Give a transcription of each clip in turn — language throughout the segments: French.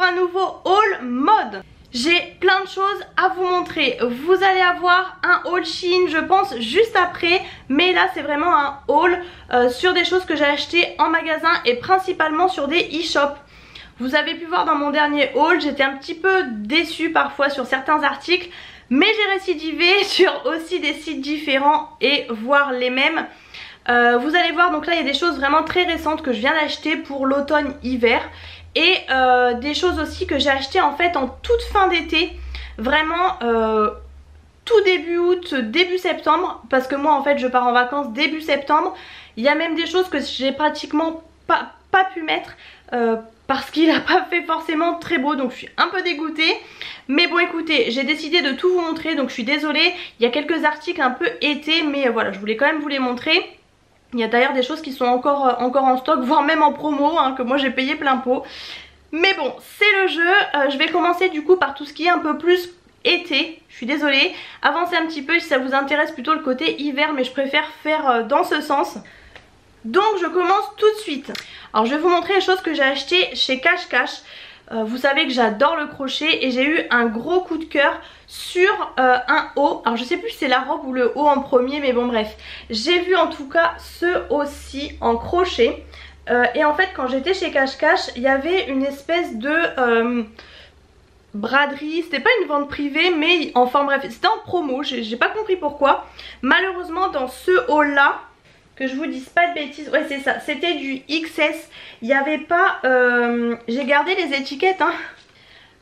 un nouveau haul mode. J'ai plein de choses à vous montrer. Vous allez avoir un haul Shein je pense juste après. Mais là c'est vraiment un haul sur des choses que j'ai achetées en magasin et principalement sur des e-shops. Vous avez pu voir dans mon dernier haul, j'étais un petit peu déçue parfois sur certains articles. Mais j'ai récidivé sur aussi des sites différents et voire les mêmes. Vous allez voir, donc là il y a des choses vraiment très récentes que je viens d'acheter pour l'automne-hiver. Et des choses aussi que j'ai achetées en fait en toute fin d'été. Vraiment tout début août, début septembre. Parce que moi en fait je pars en vacances début septembre. Il y a même des choses que j'ai pratiquement pas pu mettre parce qu'il n'a pas fait forcément très beau. Donc je suis un peu dégoûtée. Mais bon écoutez, j'ai décidé de tout vous montrer. Donc je suis désolée, il y a quelques articles un peu été. Mais voilà, je voulais quand même vous les montrer. Il y a d'ailleurs des choses qui sont encore en stock, voire même en promo, hein, que moi j'ai payé plein pot. Mais bon, c'est le jeu. Je vais commencer du coup par tout ce qui est un peu plus été. Je suis désolée. Avancez un petit peu si ça vous intéresse plutôt le côté hiver, mais je préfère faire dans ce sens. Donc je commence tout de suite. Alors je vais vous montrer les choses que j'ai achetées chez Cash Cash. Vous savez que j'adore le crochet et j'ai eu un gros coup de cœur sur un haut. Alors je sais plus si c'est la robe ou le haut en premier, mais bon bref. J'ai vu en tout cas ce haut-ci en crochet. Et en fait quand j'étais chez Cash Cash, il y avait une espèce de braderie. C'était pas une vente privée, mais enfin bref, c'était en promo. J'ai pas compris pourquoi. Malheureusement dans ce haut là, que je vous dise pas de bêtises, ouais c'est ça, c'était du XS. Il n'y avait pas, j'ai gardé les étiquettes hein.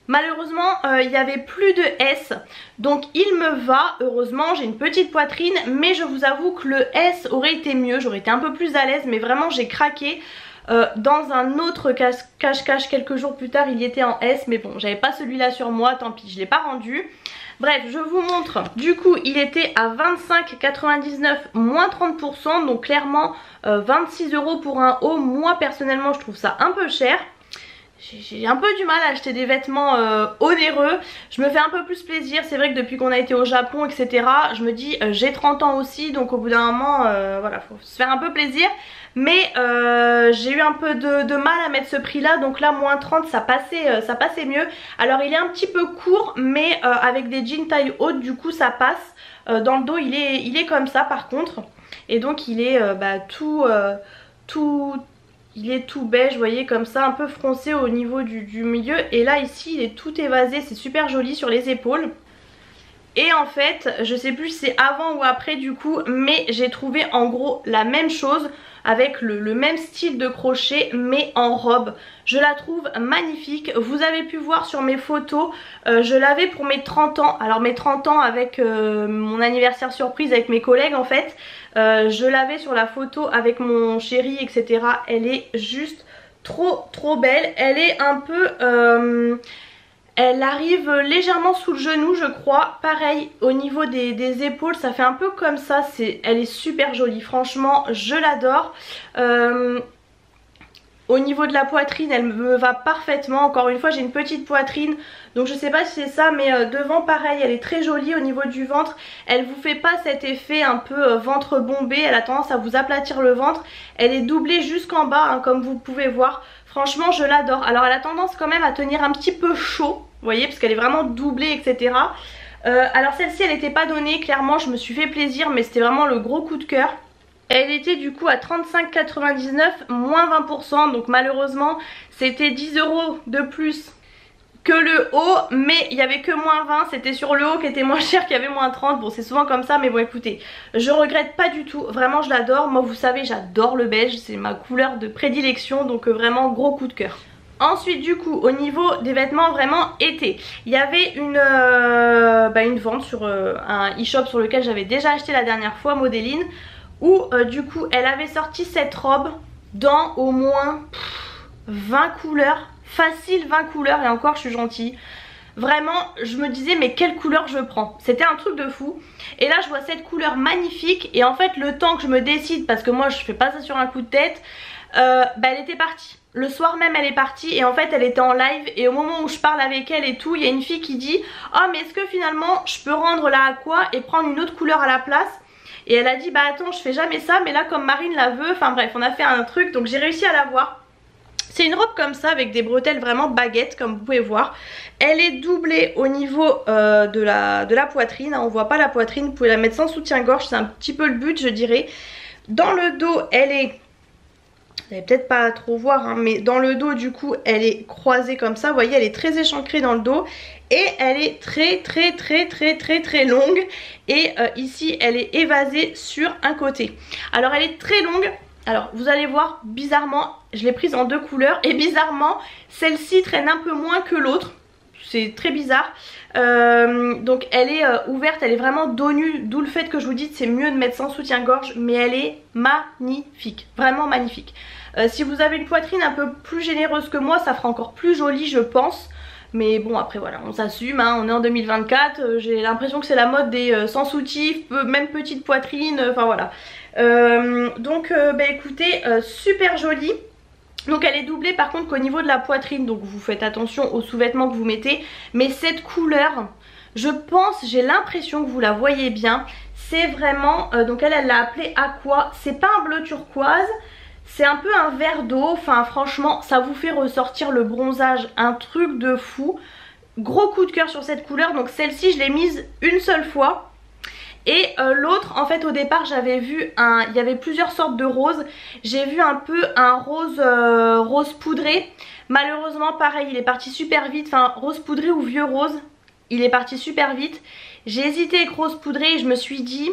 Malheureusement il n'y avait plus de S. Donc il me va, heureusement j'ai une petite poitrine. Mais je vous avoue que le S aurait été mieux, j'aurais été un peu plus à l'aise. Mais vraiment j'ai craqué dans un autre cache-cache quelques jours plus tard, il y était en S. Mais bon, j'avais pas celui-là sur moi, tant pis, je l'ai pas rendu. Bref, je vous montre. Du coup, il était à 25,99 moins 30%. Donc clairement 26 € pour un haut. Moi personnellement je trouve ça un peu cher. J'ai un peu du mal à acheter des vêtements onéreux. Je me fais un peu plus plaisir. C'est vrai que depuis qu'on a été au Japon etc, je me dis j'ai 30 ans aussi. Donc au bout d'un moment voilà, faut se faire un peu plaisir. Mais j'ai eu un peu de mal à mettre ce prix là. Donc là moins 30 ça passait mieux. Alors il est un petit peu court, mais avec des jeans taille haute du coup ça passe. Dans le dos il est comme ça par contre. Et donc il est il est tout beige, vous voyez, comme ça, un peu froncé au niveau du milieu. Et là ici il est tout évasé, c'est super joli sur les épaules. Et en fait, je sais plus si c'est avant ou après du coup, mais j'ai trouvé en gros la même chose avec le même style de crochet mais en robe. Je la trouve magnifique. Vous avez pu voir sur mes photos, je l'avais pour mes 30 ans. Alors mes 30 ans avec mon anniversaire surprise avec mes collègues en fait. Je l'avais sur la photo avec mon chéri etc. Elle est juste trop belle. Elle est un peu... elle arrive légèrement sous le genou je crois. Pareil au niveau des épaules ça fait un peu comme ça. Elle est super jolie, franchement je l'adore. Au niveau de la poitrine elle me va parfaitement. Encore une fois j'ai une petite poitrine. Donc je sais pas si c'est ça mais devant pareil elle est très jolie. Au niveau du ventre elle vous fait pas cet effet un peu ventre bombé. Elle a tendance à vous aplatir le ventre. Elle est doublée jusqu'en bas hein, comme vous pouvez voir. Franchement je l'adore. Alors elle a tendance quand même à tenir un petit peu chaud. Vous voyez, parce qu'elle est vraiment doublée etc. Alors celle-ci elle n'était pas donnée. Clairement je me suis fait plaisir mais c'était vraiment le gros coup de cœur. Elle était du coup à 35,99 moins 20%. Donc malheureusement c'était 10 € de plus que le haut. Mais il n'y avait que moins 20. C'était sur le haut qui était moins cher qu'il y avait moins 30. Bon c'est souvent comme ça mais bon écoutez, je regrette pas du tout. Vraiment je l'adore. Moi vous savez j'adore le beige. C'est ma couleur de prédilection. Donc vraiment gros coup de cœur. Ensuite du coup au niveau des vêtements vraiment été, il y avait une vente sur un e-shop sur lequel j'avais déjà acheté la dernière fois, Modéline, où du coup elle avait sorti cette robe dans au moins 20 couleurs, facile 20 couleurs et encore je suis gentille. Vraiment je me disais mais quelle couleur je prends, c'était un truc de fou. Et là je vois cette couleur magnifique et en fait le temps que je me décide, parce que moi je fais pas ça sur un coup de tête, elle était partie. Le soir même elle est partie et en fait elle était en live et au moment où je parle avec elle et tout, il y a une fille qui dit oh mais est-ce que finalement je peux rendre la aqua et prendre une autre couleur à la place. Et elle a dit bah attends je fais jamais ça mais là comme Marine la veut, enfin bref on a fait un truc donc j'ai réussi à la voir. C'est une robe comme ça avec des bretelles vraiment baguettes comme vous pouvez voir. Elle est doublée au niveau de la poitrine. On voit pas la poitrine, vous pouvez la mettre sans soutien-gorge, c'est un petit peu le but je dirais. Dans le dos elle est, vous n'allez peut-être pas trop voir hein, mais dans le dos du coup elle est croisée comme ça. Vous voyez elle est très échancrée dans le dos. Et elle est très longue. Et ici elle est évasée sur un côté. Alors elle est très longue. Alors vous allez voir bizarrement je l'ai prise en 2 couleurs. Et bizarrement celle-ci traîne un peu moins que l'autre. C'est très bizarre. Donc elle est ouverte, elle est vraiment dos nu. D'où le fait que je vous dis c'est mieux de mettre sans soutien-gorge. Mais elle est magnifique, vraiment magnifique. Si vous avez une poitrine un peu plus généreuse que moi ça fera encore plus joli je pense. Mais bon après voilà on s'assume hein, on est en 2024, j'ai l'impression que c'est la mode des sans soutif, même petite poitrine, enfin voilà. Donc bah écoutez super jolie. Donc elle est doublée par contre qu'au niveau de la poitrine, donc vous faites attention aux sous-vêtements que vous mettez. Mais cette couleur, je pense, j'ai l'impression que vous la voyez bien, c'est vraiment, donc elle l'a appelée Aqua, c'est pas un bleu turquoise. C'est un peu un vert d'eau, enfin franchement ça vous fait ressortir le bronzage, un truc de fou. Gros coup de cœur sur cette couleur, donc celle-ci je l'ai mise une seule fois. Et l'autre en fait au départ j'avais vu il y avait plusieurs sortes de roses. J'ai vu un peu un rose poudré. Malheureusement pareil il est parti super vite, enfin rose poudré ou vieux rose. Il est parti super vite. J'ai hésité avec rose poudré et je me suis dit...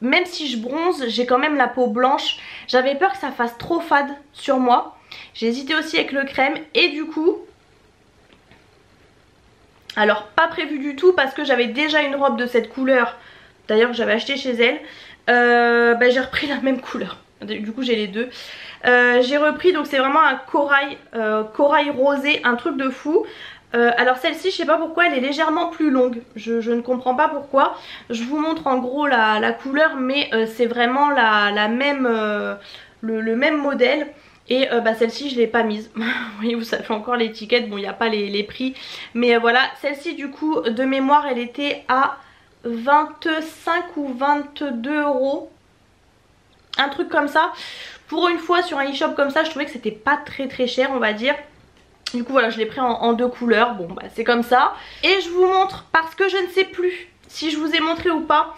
Même si je bronze, j'ai quand même la peau blanche. J'avais peur que ça fasse trop fade sur moi. J'ai hésité aussi avec le crème. Et du coup... Alors pas prévu du tout parce que j'avais déjà une robe de cette couleur. D'ailleurs que j'avais acheté chez elle. Bah, j'ai repris la même couleur. Du coup j'ai les deux. J'ai repris donc c'est vraiment un corail rosé. Un truc de fou. Alors celle-ci je sais pas pourquoi elle est légèrement plus longue, je ne comprends pas pourquoi. Je vous montre en gros la couleur mais c'est vraiment la même, le même modèle. Et bah celle-ci je l'ai pas mise. Vous voyez où ça fait encore l'étiquette, bon il n'y a pas les prix. Mais voilà, celle-ci du coup de mémoire elle était à 25 ou 22 €. Un truc comme ça. Pour une fois sur un e-shop comme ça je trouvais que c'était pas très cher on va dire. Du coup voilà je l'ai pris en 2 couleurs, bon bah c'est comme ça. Et je vous montre parce que je ne sais plus si je vous ai montré ou pas.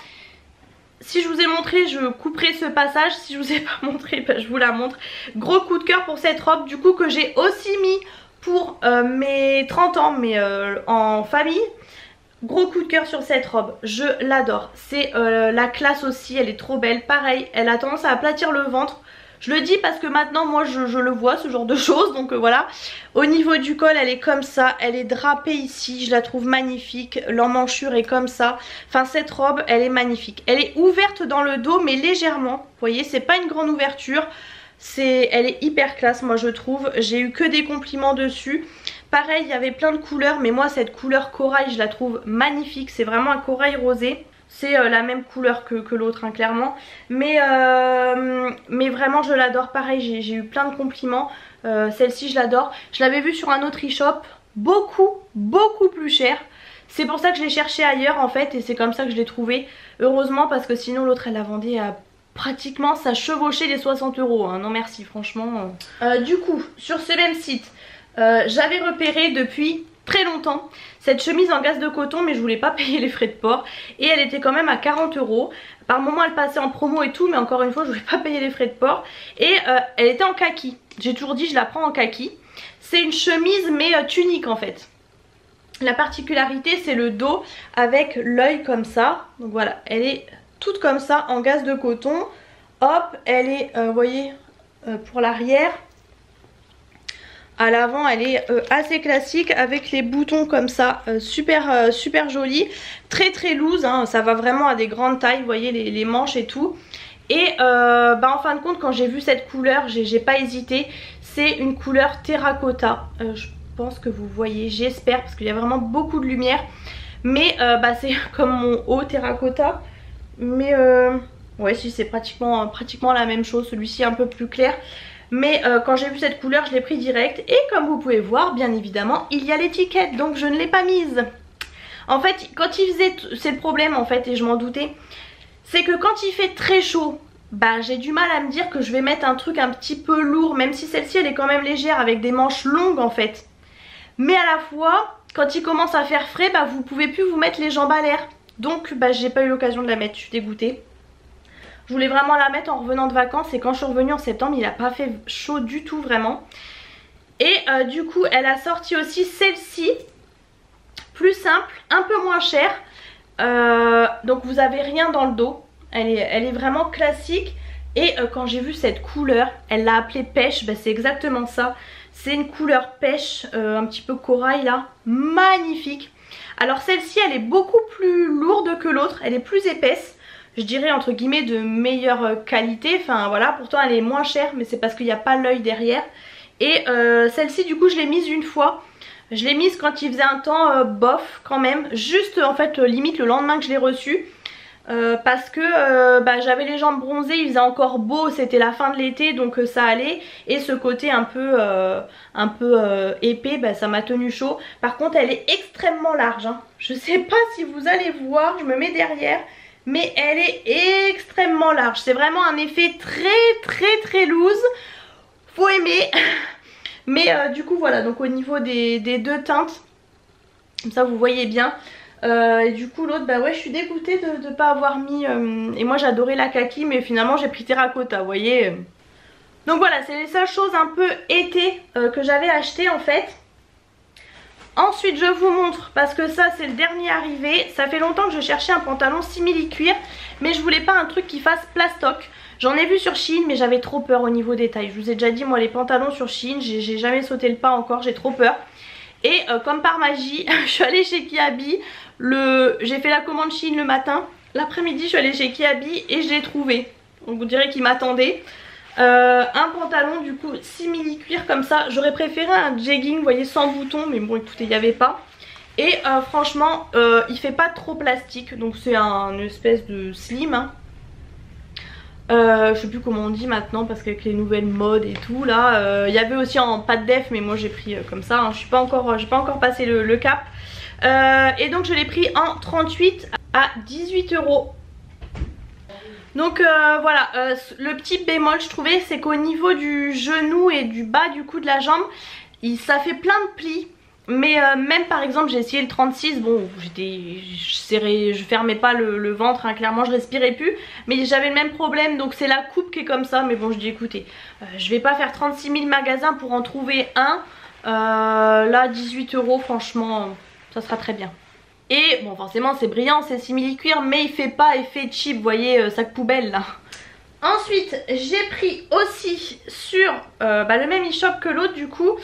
Si je vous ai montré je couperai ce passage, si je vous ai pas montré bah, je vous la montre. Gros coup de cœur pour cette robe du coup que j'ai aussi mis pour mes 30 ans mais en famille. Gros coup de cœur sur cette robe, je l'adore. C'est la classe aussi, elle est trop belle. Pareil, elle a tendance à aplatir le ventre. Je le dis parce que maintenant moi je le vois ce genre de choses donc voilà. Au niveau du col elle est comme ça, elle est drapée ici, je la trouve magnifique. L'emmanchure est comme ça. Enfin cette robe elle est magnifique. Elle est ouverte dans le dos mais légèrement. Vous voyez c'est pas une grande ouverture. Elle est hyper classe moi je trouve. J'ai eu que des compliments dessus. Pareil il y avait plein de couleurs mais moi cette couleur corail je la trouve magnifique. C'est vraiment un corail rosé. C'est la même couleur que l'autre hein, clairement. Mais vraiment je l'adore. Pareil j'ai eu plein de compliments. Celle-ci je l'adore. Je l'avais vue sur un autre e-shop. Beaucoup plus cher. C'est pour ça que je l'ai cherché ailleurs en fait. Et c'est comme ça que je l'ai trouvée. Heureusement parce que sinon l'autre elle la vendait à pratiquement ça chevauchait les 60 €. Hein. Non merci franchement. Du coup sur ce même site j'avais repéré depuis très longtemps cette chemise en gaze de coton mais je voulais pas payer les frais de port et elle était quand même à 40 €. Par moment elle passait en promo et tout mais encore une fois je voulais pas payer les frais de port et elle était en kaki. J'ai toujours dit je la prends en kaki. C'est une chemise mais tunique en fait. La particularité c'est le dos avec l'œil comme ça. Donc voilà elle est toute comme ça en gaze de coton. Hop elle est vous voyez pour l'arrière. À l'avant elle est assez classique avec les boutons comme ça, super joli, très loose, hein, ça va vraiment à des grandes tailles, vous voyez les manches et tout. Et bah en fin de compte quand j'ai vu cette couleur, j'ai pas hésité, c'est une couleur terracotta, je pense que vous voyez, j'espère parce qu'il y a vraiment beaucoup de lumière. Mais bah c'est comme mon haut terracotta, mais ouais si c'est pratiquement la même chose, celui-ci un peu plus clair. Mais quand j'ai vu cette couleur je l'ai pris direct et comme vous pouvez voir bien évidemment il y a l'étiquette donc je ne l'ai pas mise. En fait quand il faisait, c'est le problème en fait et je m'en doutais, c'est que quand il fait très chaud bah j'ai du mal à me dire que je vais mettre un truc un petit peu lourd, même si celle-ci elle est quand même légère avec des manches longues en fait. Mais à la fois, quand il commence à faire frais, bah vous pouvez plus vous mettre les jambes à l'air. Donc bah j'ai pas eu l'occasion de la mettre, je suis dégoûtée. Je voulais vraiment la mettre en revenant de vacances et quand je suis revenue en septembre, il a pas fait chaud du tout vraiment. Et du coup, elle a sorti aussi celle-ci, plus simple, un peu moins chère. Donc vous avez rien dans le dos. Elle est vraiment classique. Et quand j'ai vu cette couleur, elle l'a appelée pêche, bah, c'est exactement ça. C'est une couleur pêche, un petit peu corail là, magnifique. Alors celle-ci elle est beaucoup plus lourde que l'autre, elle est plus épaisse. Je dirais entre guillemets de meilleure qualité, enfin voilà, pourtant elle est moins chère mais c'est parce qu'il n'y a pas l'œil derrière. Et celle-ci du coup je l'ai mise une fois. Je l'ai mise quand il faisait un temps bof quand même, juste en fait limite le lendemain que je l'ai reçue. Parce que bah, j'avais les jambes bronzées, il faisait encore beau, c'était la fin de l'été donc ça allait. Et ce côté un peu épais, bah, ça m'a tenu chaud. Par contre elle est extrêmement large, hein. Je sais pas si vous allez voir, je me mets derrière. Mais elle est extrêmement large, c'est vraiment un effet très loose. Faut aimer. Mais du coup voilà, donc au niveau des deux teintes, comme ça vous voyez bien. Et du coup l'autre, bah ouais, je suis dégoûtée de ne pas avoir mis et moi j'adorais la kaki mais finalement j'ai pris terracotta, vous voyez. Donc voilà, c'est les seules choses un peu été que j'avais acheté en fait. Ensuite je vous montre, parce que ça c'est le dernier arrivé. Ça fait longtemps que je cherchais un pantalon simili-cuir, mais je voulais pas un truc qui fasse plastoc. J'en ai vu sur Shein mais j'avais trop peur au niveau des tailles. Je vous ai déjà dit, moi les pantalons sur Shein, j'ai jamais sauté le pas encore, j'ai trop peur. Et comme par magie, je suis allée chez Kiabi, j'ai fait la commande Shein le matin. L'après-midi je suis allée chez Kiabi et je l'ai trouvé. On vous dirait qu'il m'attendait. Un pantalon du coup simili cuir comme ça. J'aurais préféré un jegging, vous voyez, sans boutons, mais bon écoutez, il n'y avait pas. Et franchement il fait pas trop plastique, donc c'est un espèce de slim, hein. Je sais plus comment on dit maintenant parce qu'avec les nouvelles modes et tout là, il y avait aussi en pâte def mais moi j'ai pris comme ça, hein. J'ai pas encore passé le cap. Et donc je l'ai pris en 38 à 18 €. Donc voilà, le petit bémol je trouvais, c'est qu'au niveau du genou et du bas du cou de la jambe, ça fait plein de plis. Mais même par exemple j'ai essayé le 36, bon je fermais pas le ventre, hein, clairement je respirais plus. Mais j'avais le même problème, donc c'est la coupe qui est comme ça. Mais bon je dis écoutez, je vais pas faire 36 000 magasins pour en trouver un. Là 18 € franchement ça sera très bien. Et bon forcément c'est brillant, c'est simili cuir, mais il fait pas effet cheap, vous voyez, sac poubelle là. Ensuite j'ai pris aussi sur le même e-shop que l'autre du coup,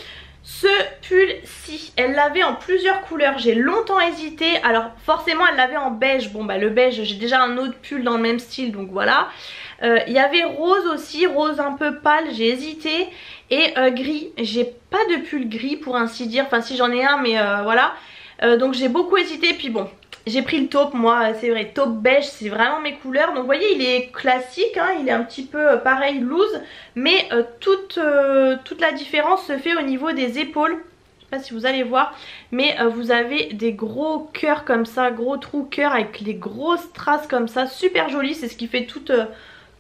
ce pull-ci. Elle l'avait en plusieurs couleurs, j'ai longtemps hésité. Alors forcément elle l'avait en beige, bon bah le beige j'ai déjà un autre pull dans le même style donc voilà. Il y avait rose aussi, rose un peu pâle, j'ai hésité. Et gris, j'ai pas de pull gris pour ainsi dire, enfin si j'en ai un mais voilà. Donc j'ai beaucoup hésité, puis bon j'ai pris le taupe, moi c'est vrai, taupe beige c'est vraiment mes couleurs. Donc vous voyez il est classique, hein, il est un petit peu pareil loose. Mais toute la différence se fait au niveau des épaules. Je sais pas si vous allez voir, mais vous avez des gros cœurs comme ça, gros trous cœurs avec les grosses traces comme ça, super joli. C'est ce qui fait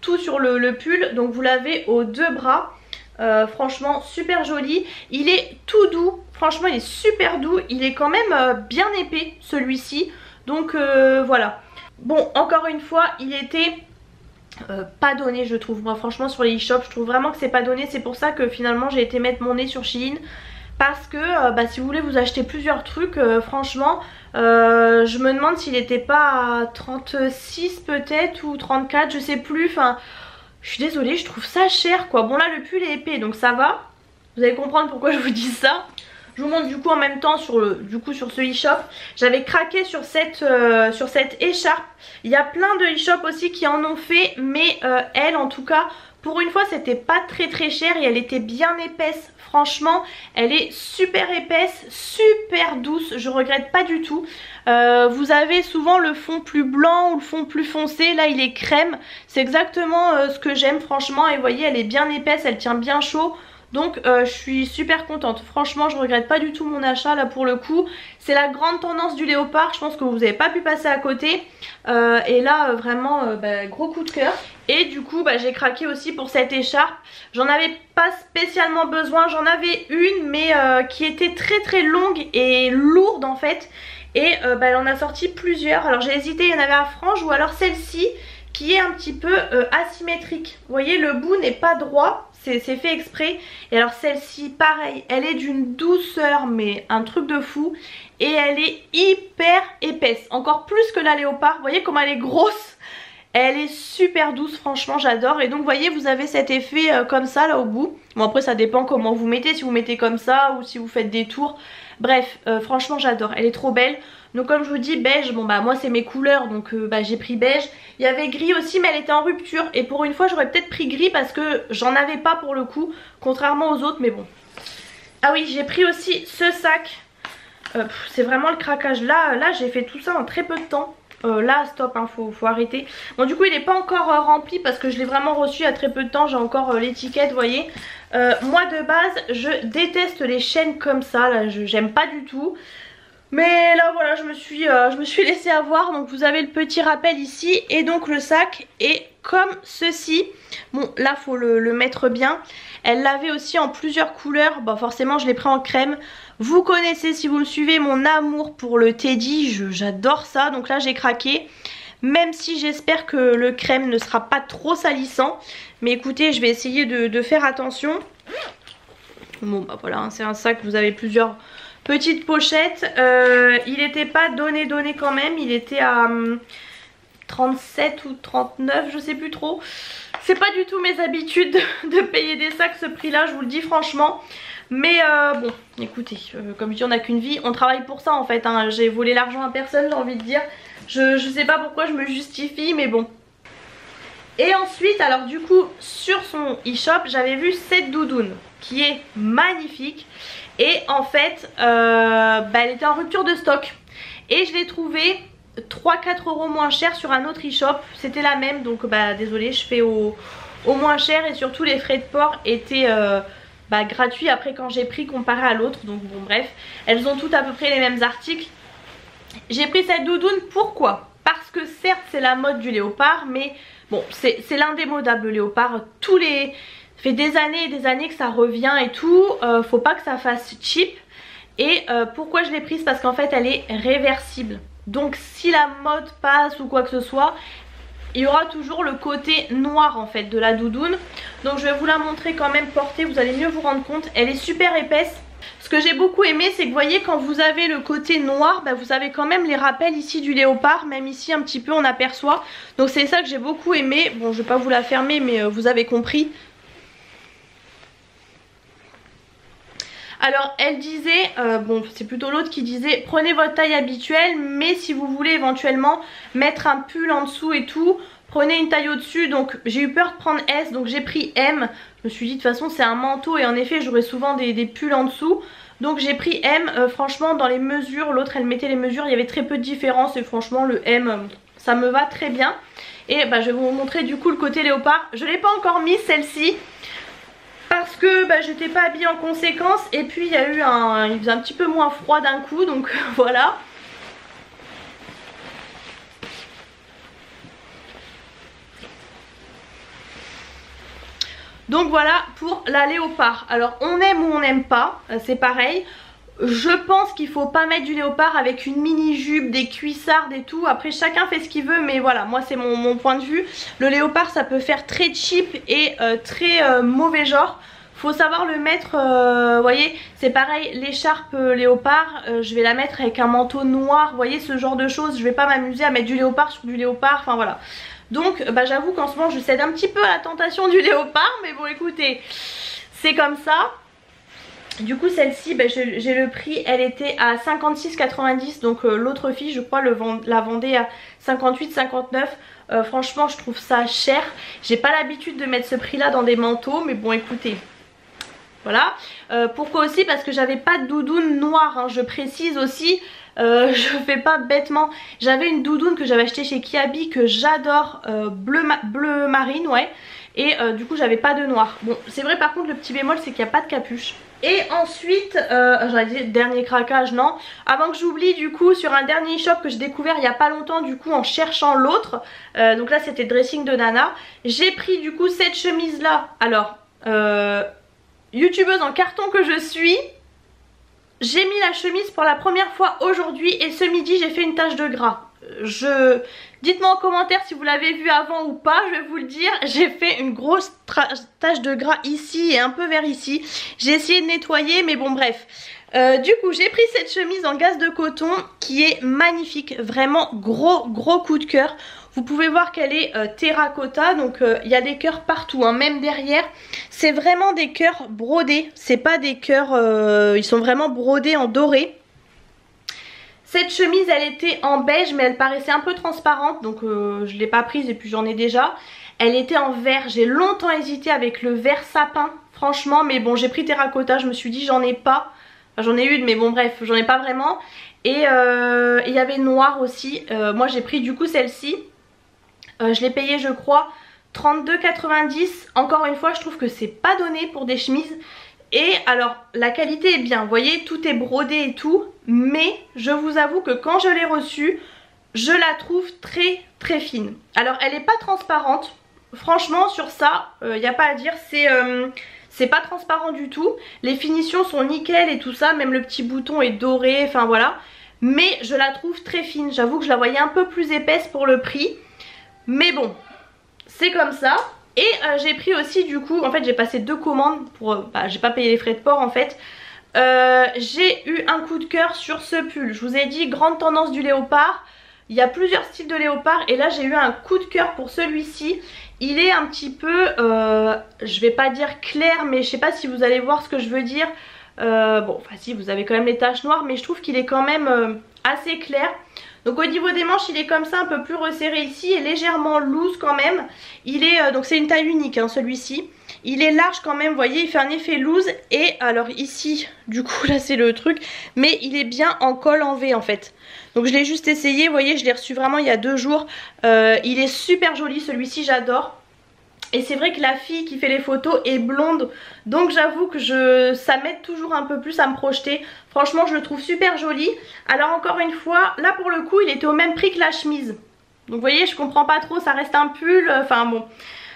tout sur le pull. Donc vous l'avez aux deux bras. Franchement super joli, il est tout doux, franchement il est super doux, il est quand même bien épais celui-ci, donc voilà. Bon encore une fois il était pas donné je trouve, moi franchement sur les e-shops je trouve vraiment que c'est pas donné. C'est pour ça que finalement j'ai été mettre mon nez sur Shein, parce que si vous voulez vous acheter plusieurs trucs, franchement je me demande s'il était pas à 36 peut-être ou 34, je sais plus, enfin je suis désolée, je trouve ça cher quoi. Bon là le pull est épais donc ça va. Vous allez comprendre pourquoi je vous dis ça. Je vous montre du coup en même temps sur ce e-shop. J'avais craqué sur cette écharpe. Il y a plein de e-shops aussi qui en ont fait. Mais elle en tout cas pour une fois c'était pas très cher et elle était bien épaisse. Franchement elle est super épaisse, super douce, je regrette pas du tout. Vous avez souvent le fond plus blanc ou le fond plus foncé, là il est crème. C'est exactement ce que j'aime franchement. Et vous voyez elle est bien épaisse, elle tient bien chaud. Donc je suis super contente. Franchement je regrette pas du tout mon achat là pour le coup. C'est la grande tendance du léopard, je pense que vous n'avez pas pu passer à côté. Et là vraiment gros coup de cœur. Et du coup j'ai craqué aussi pour cette écharpe. J'en avais pas spécialement besoin, j'en avais une mais qui était très longue et lourde en fait. Et elle en a sorti plusieurs. Alors j'ai hésité, il y en avait à franges ou alors celle-ci qui est un petit peu asymétrique. Vous voyez, le bout n'est pas droit, c'est fait exprès. Et alors celle-ci pareil, elle est d'une douceur mais un truc de fou. Et elle est hyper épaisse, encore plus que la léopard. Vous voyez comment elle est grosse. Elle est super douce, franchement j'adore. Et donc vous voyez, vous avez cet effet comme ça là au bout. Bon après ça dépend comment vous mettez, si vous mettez comme ça ou si vous faites des tours. Bref, franchement j'adore, elle est trop belle. Donc comme je vous dis, beige, bon moi c'est mes couleurs, donc j'ai pris beige. Il y avait gris aussi mais elle était en rupture. Et pour une fois j'aurais peut-être pris gris parce que j'en avais pas pour le coup, contrairement aux autres, mais bon. Ah oui, j'ai pris aussi ce sac. C'est vraiment le craquage. Là j'ai fait tout ça en très peu de temps. Là stop, hein, faut arrêter. Bon du coup il n'est pas encore rempli parce que je l'ai vraiment reçu il y a très peu de temps. J'ai encore l'étiquette, vous voyez. Moi de base je déteste les chaînes comme ça, là j'aime pas du tout. Mais là voilà, je me suis laissée avoir. Donc vous avez le petit rappel ici. Et donc le sac est comme ceci. Bon là faut le mettre bien. Elle l'avait aussi en plusieurs couleurs. Bon forcément je l'ai pris en crème. Vous connaissez, si vous me suivez, mon amour pour le Teddy. J'adore ça. Donc là j'ai craqué. Même si j'espère que le crème ne sera pas trop salissant. Mais écoutez, je vais essayer de faire attention. Bon voilà, hein, c'est un sac, vous avez plusieurs petites pochettes. Il n'était pas donné quand même. Il était à 37 ou 39, je sais plus trop. C'est pas du tout mes habitudes de payer des sacs ce prix là, je vous le dis franchement. Mais bon, écoutez, comme je dis, on n'a qu'une vie. On travaille pour ça en fait, hein. J'ai volé l'argent à personne, j'ai envie de dire. Je sais pas pourquoi je me justifie, mais bon. Et ensuite, alors du coup, sur son e-shop, j'avais vu cette doudoune qui est magnifique. Et en fait, elle était en rupture de stock. Et je l'ai trouvée 3-4 € moins cher sur un autre e-shop. C'était la même, donc désolée, je fais au moins cher. Et surtout, les frais de port étaient gratuits après quand j'ai pris comparé à l'autre. Donc bon, bref, elles ont toutes à peu près les mêmes articles. J'ai pris cette doudoune, pourquoi? Parce que certes, c'est la mode du léopard, mais bon, c'est l'indémodable léopard. Ça fait des années et des années que ça revient et tout. Faut pas que ça fasse cheap. Et pourquoi je l'ai prise? Parce qu'en fait elle est réversible. Donc si la mode passe ou quoi que ce soit, il y aura toujours le côté noir en fait de la doudoune. Donc je vais vous la montrer quand même portée, vous allez mieux vous rendre compte. Elle est super épaisse. Ce que j'ai beaucoup aimé, c'est que vous voyez, quand vous avez le côté noir, vous avez quand même les rappels ici du léopard. Même ici un petit peu on aperçoit. Donc c'est ça que j'ai beaucoup aimé. Bon, je vais pas vous la fermer, mais vous avez compris. Alors elle disait, bon c'est plutôt l'autre qui disait, prenez votre taille habituelle, mais si vous voulez éventuellement mettre un pull en dessous et tout, prenez une taille au dessus. Donc j'ai eu peur de prendre S, donc j'ai pris M. Je me suis dit de toute façon c'est un manteau et en effet j'aurai souvent des pulls en dessous. Donc j'ai pris M. Franchement dans les mesures, l'autre elle mettait les mesures, il y avait très peu de différence. Et franchement le M ça me va très bien. Et je vais vous montrer du coup le côté léopard. Je ne l'ai pas encore mis celle-ci, parce que j'étais pas habillée en conséquence. Et puis il y a eu il faisait un petit peu moins froid d'un coup, donc voilà. Donc voilà pour la léopard. Alors on aime ou on n'aime pas, c'est pareil. Je pense qu'il faut pas mettre du léopard avec une mini jupe, des cuissardes et tout. Après chacun fait ce qu'il veut, mais voilà, moi c'est mon point de vue. Le léopard ça peut faire très cheap et très mauvais genre. Faut savoir le mettre, vous voyez, c'est pareil, l'écharpe léopard, je vais la mettre avec un manteau noir, vous voyez, ce genre de choses. Je vais pas m'amuser à mettre du léopard sur du léopard, enfin voilà. Donc j'avoue qu'en ce moment je cède un petit peu à la tentation du léopard, mais bon écoutez, c'est comme ça. Du coup celle-ci, j'ai le prix, elle était à 56,90, donc l'autre fille je crois la vendait à 58,59. Franchement je trouve ça cher. J'ai pas l'habitude de mettre ce prix là dans des manteaux, mais bon écoutez, voilà. Pourquoi aussi? Parce que j'avais pas de doudoune noire, hein, je précise aussi. je fais pas bêtement. J'avais une doudoune que j'avais achetée chez Kiabi que j'adore, bleu marine, ouais. Et du coup j'avais pas de noir. Bon c'est vrai par contre le petit bémol c'est qu'il n'y a pas de capuche. Et ensuite, j'aurais dit dernier craquage, non. Avant que j'oublie du coup sur un dernier shop que j'ai découvert il y a pas longtemps du coup en cherchant l'autre. Donc là c'était dressing de Nana. J'ai pris du coup cette chemise là. Alors, youtubeuse en carton que je suis, j'ai mis la chemise pour la première fois aujourd'hui et ce midi j'ai fait une tache de gras. Dites-moi en commentaire si vous l'avez vu avant ou pas, je vais vous le dire. J'ai fait une grosse tache de gras ici et un peu vers ici. J'ai essayé de nettoyer mais bon bref. Du coup j'ai pris cette chemise en gaze de coton qui est magnifique. Vraiment gros coup de cœur. Vous pouvez voir qu'elle est terracotta, donc il y a des cœurs partout, hein, même derrière. C'est vraiment des cœurs brodés, c'est pas des cœurs, ils sont vraiment brodés en doré. Cette chemise elle était en beige mais elle paraissait un peu transparente, donc je l'ai pas prise et puis j'en ai déjà. Elle était en vert, j'ai longtemps hésité avec le vert sapin, franchement, mais bon j'ai pris terracotta, je me suis dit j'en ai pas. Enfin, j'en ai une mais bon bref, j'en ai pas vraiment. Et il y avait noir aussi, moi j'ai pris du coup celle-ci. Je l'ai payé je crois 32,90. Encore une fois je trouve que c'est pas donné pour des chemises. Et alors la qualité est bien, vous voyez tout est brodé et tout. Mais je vous avoue que quand je l'ai reçue, je la trouve très fine. Alors elle est pas transparente. Franchement sur ça il n'y a pas à dire, c'est pas transparent du tout. Les finitions sont nickel et tout ça, même le petit bouton est doré, enfin voilà. Mais je la trouve très fine, j'avoue que je la voyais un peu plus épaisse pour le prix. Mais bon, c'est comme ça. Et j'ai pris aussi du coup, en fait j'ai passé 2 commandes pour, j'ai pas payé les frais de port en fait. J'ai eu un coup de cœur sur ce pull. Je vous ai dit grande tendance du léopard. Il y a plusieurs styles de léopard et là j'ai eu un coup de cœur pour celui-ci. Il est un petit peu, je vais pas dire clair mais je sais pas si vous allez voir ce que je veux dire. Bon enfin si, vous avez quand même les taches noires mais je trouve qu'il est quand même assez clair. Donc au niveau des manches il est comme ça un peu plus resserré ici et légèrement loose quand même. Il est, donc c'est une taille unique hein, celui-ci. Il est large quand même, vous voyez il fait un effet loose. Et alors ici du coup là c'est le truc, mais il est bien en col en V en fait. Donc je l'ai juste essayé, vous voyez je l'ai reçu vraiment il y a 2 jours. Il est super joli celui-ci, j'adore. Et c'est vrai que la fille qui fait les photos est blonde, donc j'avoue que ça m'aide toujours un peu plus à me projeter. Franchement je le trouve super joli. Alors encore une fois, là pour le coup il était au même prix que la chemise. Donc vous voyez je comprends pas trop, ça reste un pull, enfin bon.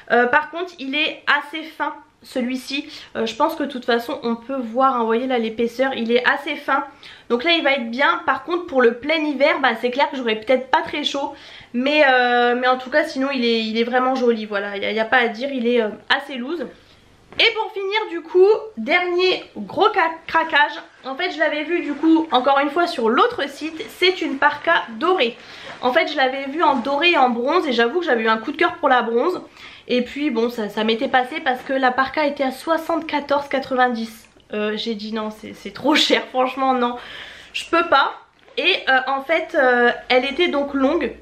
Par contre il est assez fin celui-ci. Je pense que de toute façon on peut voir, hein, vous voyez là l'épaisseur, il est assez fin. Donc là il va être bien. Par contre pour le plein hiver, c'est clair que j'aurais peut-être pas très chaud. Mais en tout cas sinon il est vraiment joli, voilà, il n'y a pas à dire, il est assez loose. Et pour finir du coup, dernier gros craquage. En fait je l'avais vu du coup encore une fois sur l'autre site, c'est une parka dorée. En fait je l'avais vu en doré et en bronze et j'avoue que j'avais eu un coup de cœur pour la bronze. Et puis bon ça m'était passé parce que la parka était à 74,90. J'ai dit non c'est trop cher, franchement non, je peux pas. Et en fait elle était donc longue.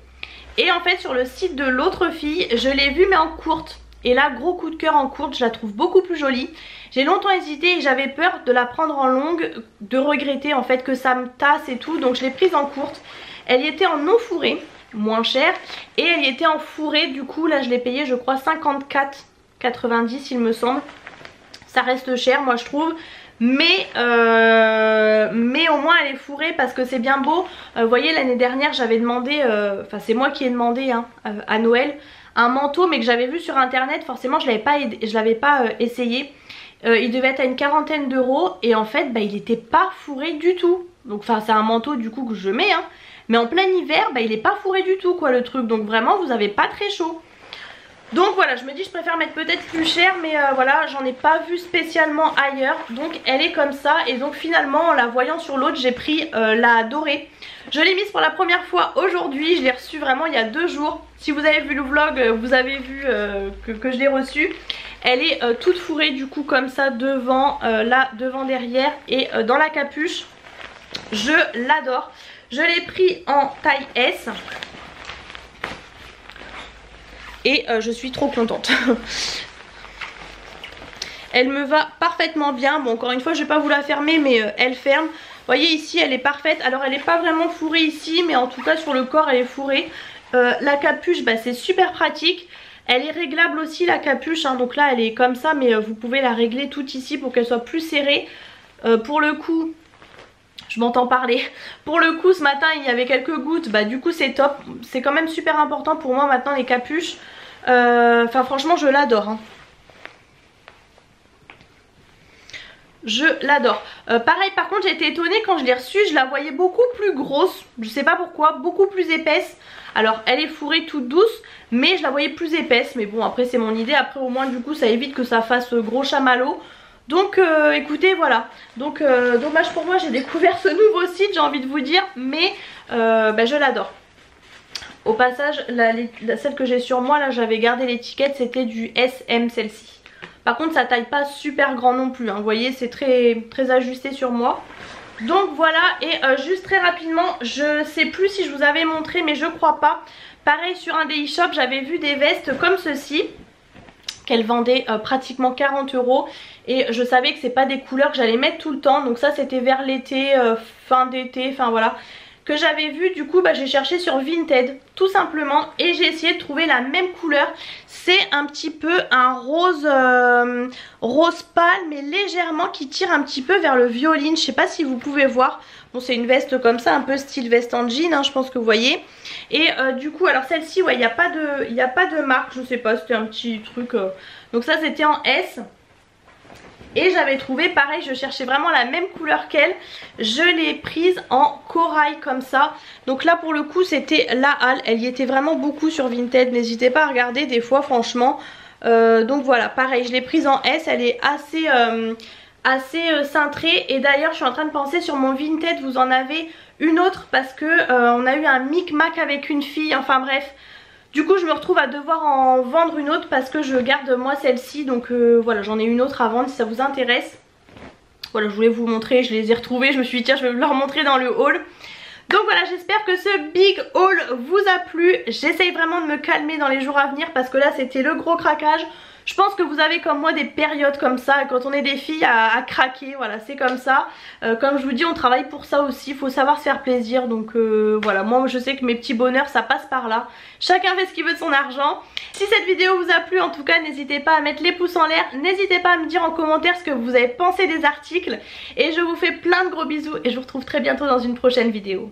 Et en fait sur le site de l'autre fille, je l'ai vue mais en courte. Et là gros coup de cœur en courte, je la trouve beaucoup plus jolie. J'ai longtemps hésité et j'avais peur de la prendre en longue, de regretter en fait que ça me tasse et tout. Donc je l'ai prise en courte. Elle y était en non fourrée, moins cher. Et elle y était en fourrée, du coup là je l'ai payé je crois 54,90 il me semble. Ça reste cher moi je trouve. Mais au moins elle est fourrée parce que c'est bien beau. Vous voyez l'année dernière j'avais demandé, enfin c'est moi qui ai demandé hein, à Noël, un manteau mais que j'avais vu sur internet. Forcément je l'avais pas essayé. Il devait être à une 40aine d'euros et en fait il était pas fourré du tout. Donc enfin c'est un manteau du coup que je mets hein. Mais en plein hiver il est pas fourré du tout quoi le truc. Donc vraiment vous avez pas très chaud. Donc voilà, je me dis je préfère mettre peut-être plus cher mais voilà, j'en ai pas vu spécialement ailleurs. Donc elle est comme ça et donc finalement en la voyant sur l'autre j'ai pris la dorée. Je l'ai mise pour la première fois aujourd'hui, je l'ai reçue vraiment il y a 2 jours. Si vous avez vu le vlog, vous avez vu que je l'ai reçue. Elle est toute fourrée du coup comme ça devant, là devant derrière et dans la capuche. Je l'adore. Je l'ai pris en taille S. Et je suis trop contente. Elle me va parfaitement bien. Bon encore une fois je vais pas vous la fermer mais elle ferme. voyez ici elle est parfaite. Alors elle n'est pas vraiment fourrée ici, mais en tout cas sur le corps elle est fourrée. La capuche bah, c'est super pratique. Elle est réglable aussi la capuche hein. Donc là elle est comme ça, mais vous pouvez la régler toute ici pour qu'elle soit plus serrée. Pour le coup, je m'entends parler. Pour le coup ce matin il y avait quelques gouttes, bah du coup c'est top. C'est quand même super important pour moi maintenant les capuches. Enfin franchement je l'adore hein. Je l'adore. Pareil par contre j'ai été étonnée quand je l'ai reçue, je la voyais beaucoup plus grosse. Je sais pas pourquoi, beaucoup plus épaisse. Alors elle est fourrée toute douce, mais je la voyais plus épaisse. Mais bon après c'est mon idée, après au moins du coup ça évite que ça fasse gros chamallow. Donc écoutez voilà. Donc dommage pour moi, j'ai découvert ce nouveau site, j'ai envie de vous dire. Mais bah, je l'adore. Au passage celle que j'ai sur moi là, j'avais gardé l'étiquette, c'était du SM celle-ci. Par contre ça taille pas super grand non plus hein. Vous voyez c'est très ajusté sur moi. Donc voilà, et juste très rapidement, je sais plus si je vous avais montré mais je crois pas. Pareil sur un des e-shops j'avais vu des vestes comme ceci qu'elle vendait pratiquement 40 €. Et je savais que c'est pas des couleurs que j'allais mettre tout le temps. Donc ça c'était vers l'été, fin d'été, enfin voilà, que j'avais vu. Du coup bah, j'ai cherché sur Vinted tout simplement et j'ai essayé de trouver la même couleur. C'est un petit peu un rose rose pâle mais légèrement qui tire un petit peu vers le violine. Je sais pas si vous pouvez voir. Bon c'est une veste comme ça, un peu style veste en jean hein, je pense que vous voyez. Et du coup alors celle-ci ouais il n'y a pas de marque, je sais pas, c'était un petit truc. Donc ça c'était en S. Et j'avais trouvé pareil, je cherchais vraiment la même couleur qu'elle. Je l'ai prise en corail comme ça. Donc là pour le coup c'était la halle. Elle y était vraiment beaucoup sur Vinted. N'hésitez pas à regarder des fois franchement. Donc voilà pareil je l'ai prise en S. Elle est assez cintrée. Et d'ailleurs je suis en train de penser sur mon Vinted vous en avez une autre. Parce que on a eu un micmac avec une fille. Enfin bref. Du coup je me retrouve à devoir en vendre une autre parce que je garde moi celle-ci. Donc voilà j'en ai une autre à vendre si ça vous intéresse. Voilà je voulais vous montrer, je les ai retrouvées. Je me suis dit tiens je vais vous leur montrer dans le haul. Donc voilà j'espère que ce big haul vous a plu. J'essaye vraiment de me calmer dans les jours à venir parce que là c'était le gros craquage. Je pense que vous avez comme moi des périodes comme ça quand on est des filles à craquer, voilà c'est comme ça. Comme je vous dis on travaille pour ça aussi, il faut savoir se faire plaisir. Donc voilà moi je sais que mes petits bonheurs ça passe par là. Chacun fait ce qu'il veut de son argent. Si cette vidéo vous a plu en tout cas n'hésitez pas à mettre les pouces en l'air. N'hésitez pas à me dire en commentaire ce que vous avez pensé des articles. Et je vous fais plein de gros bisous et je vous retrouve très bientôt dans une prochaine vidéo.